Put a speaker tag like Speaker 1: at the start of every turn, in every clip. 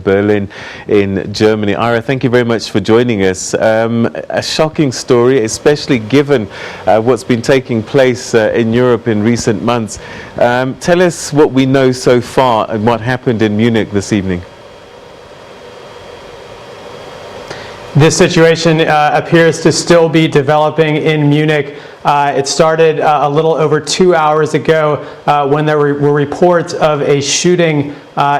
Speaker 1: Berlin in Germany. Ira, thank you very much for joining us. A shocking story, especially given what's been taking place in Europe in recent months. Tell us what we know so far and what happened in Munich this evening.
Speaker 2: This situation appears to still be developing in Munich. It started a little over 2 hours ago when there were reports of a shooting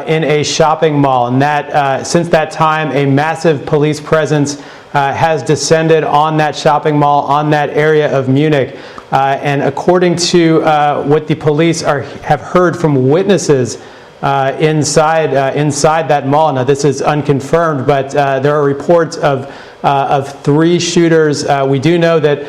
Speaker 2: in a shopping mall. And that since that time, a massive police presence has descended on that shopping mall, on that area of Munich. And according to what the police have heard from witnesses inside that mall. Now, this is unconfirmed, but there are reports of 3 shooters. We do know that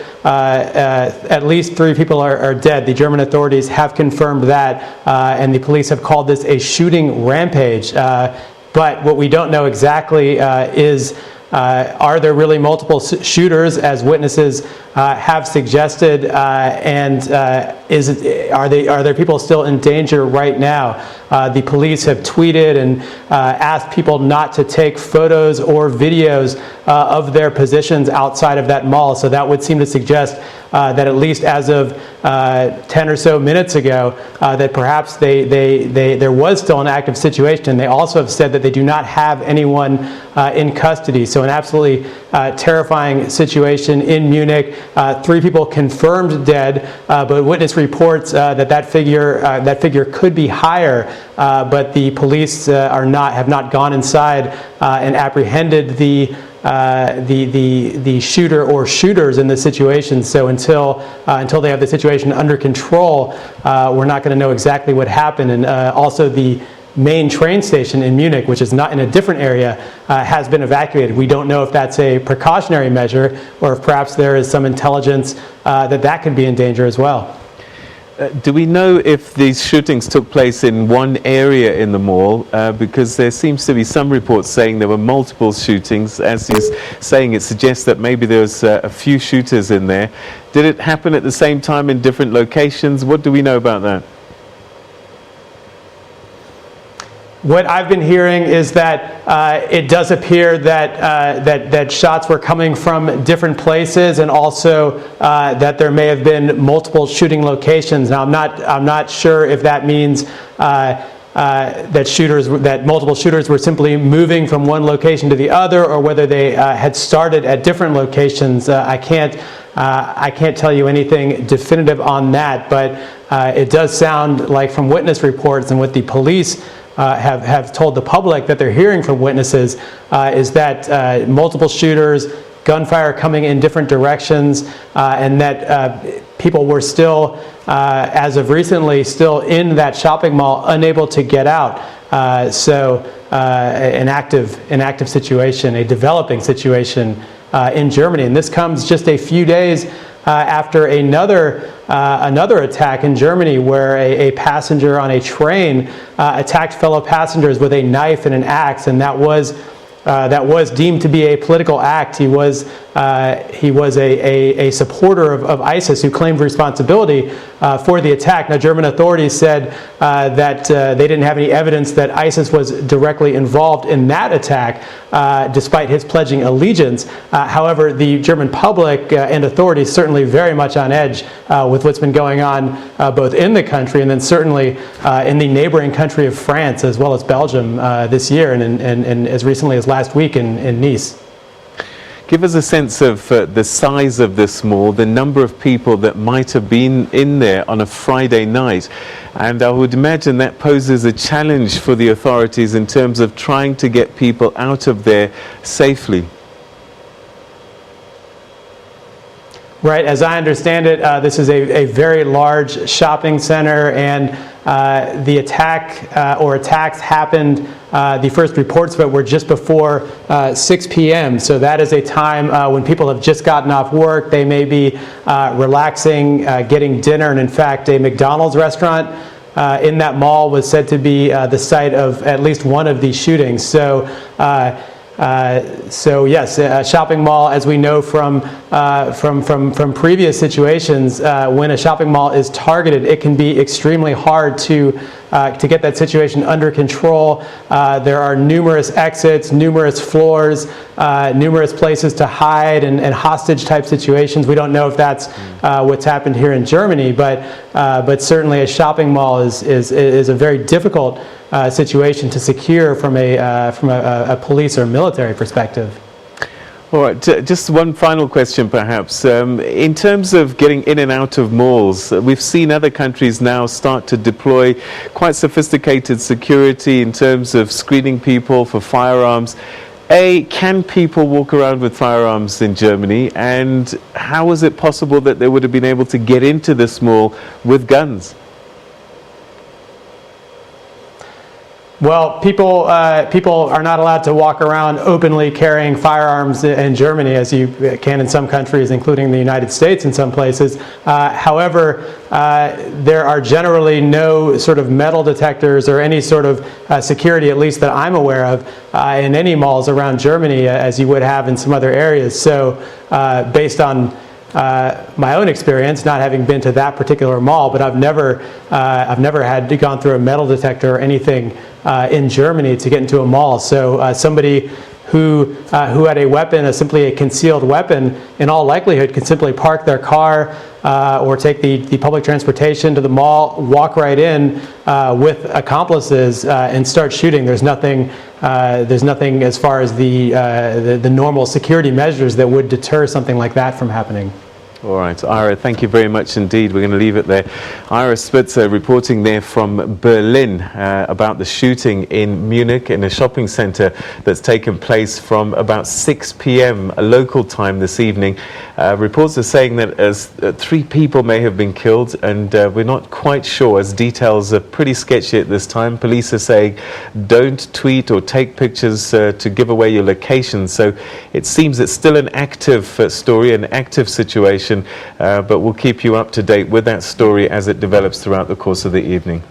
Speaker 2: at least 3 people are dead. The German authorities have confirmed that, and the police have called this a shooting rampage. But what we don't know exactly is are there really multiple shooters, as witnesses have suggested, and are there people still in danger right now? The police have tweeted and asked people not to take photos or videos of their positions outside of that mall. So that would seem to suggest that at least as of 10 or so minutes ago, that perhaps there was still an active situation. They also have said that they do not have anyone in custody. So an absolutely terrifying situation in Munich. 3 people confirmed dead, but witness reports that figure could be higher. But the police have not gone inside and apprehended the shooter or shooters in this situation. So until they have the situation under control, we're not going to know exactly what happened. And also the main train station in Munich, which is not in a different area, has been evacuated. We don't know if that's a precautionary measure or if perhaps there is some intelligence that could be in danger as well.
Speaker 1: Do we know if these shootings took place in one area in the mall? Because there seems to be some reports saying there were multiple shootings. As you're saying, it suggests that maybe there was a few shooters in there. Did it happen at the same time in different locations? What do we know about that?
Speaker 2: What I've been hearing is that it does appear that shots were coming from different places, and also that there may have been multiple shooting locations. Now, I'm not sure if that means that multiple shooters were simply moving from one location to the other, or whether they had started at different locations. I can't tell you anything definitive on that, but it does sound like, from witness reports and what the police have told the public that they're hearing from witnesses, is that multiple shooters, gunfire coming in different directions, and that people were still, as of recently, still in that shopping mall, unable to get out. So an active situation, a developing situation in Germany. And this comes just a few days after another attack in Germany, where a passenger on a train attacked fellow passengers with a knife and an axe, and that was deemed to be a political act. He was a supporter of ISIS who claimed responsibility for the attack. Now, German authorities said that they didn't have any evidence that ISIS was directly involved in that attack, despite his pledging allegiance. However, the German public and authorities certainly very much on edge with what's been going on both in the country and then certainly in the neighboring country of France, as well as Belgium this year, and as recently as last week in Nice.
Speaker 1: Give us a sense of the size of this mall, the number of people that might have been in there on a Friday night. And I would imagine that poses a challenge for the authorities in terms of trying to get people out of there safely.
Speaker 2: Right, as I understand it, this is a very large shopping center, and the attack or attacks happened, the first reports of it were just before 6 p.m. So that is a time when people have just gotten off work. They may be relaxing, getting dinner, and in fact, a McDonald's restaurant in that mall was said to be the site of at least one of these shootings. So yes, a shopping mall, as we know from previous situations, when a shopping mall is targeted, it can be extremely hard to to get that situation under control. There are numerous exits, numerous floors, numerous places to hide, and hostage type situations. We don't know if that's what's happened here in Germany, but certainly a shopping mall is a very difficult situation to secure from a police or military perspective.
Speaker 1: All right, just one final question perhaps. In terms of getting in and out of malls, we've seen other countries now start to deploy quite sophisticated security in terms of screening people for firearms. Can people walk around with firearms in Germany? And how is it possible that they would have been able to get into this mall with guns?
Speaker 2: Well, people are not allowed to walk around openly carrying firearms in Germany, as you can in some countries, including the United States in some places. However, there are generally no sort of metal detectors or any sort of security, at least that I'm aware of, in any malls around Germany, as you would have in some other areas. So, based on my own experience, not having been to that particular mall, but I've never had gone through a metal detector or anything in Germany to get into a mall. So somebody who had a weapon, simply a concealed weapon, in all likelihood could simply park their car or take the public transportation to the mall, walk right in with accomplices, and start shooting. There's nothing as far as the normal security measures that would deter something like that from happening.
Speaker 1: All right, Ira, thank you very much indeed. We're going to leave it there. Ira Spitzer reporting there from Berlin about the shooting in Munich in a shopping center that's taken place from about 6 p.m. local time this evening. Reports are saying that 3 people may have been killed, and we're not quite sure, as details are pretty sketchy at this time. Police are saying don't tweet or take pictures to give away your location. So it seems it's still an active story, an active situation. But we'll keep you up to date with that story as it develops throughout the course of the evening.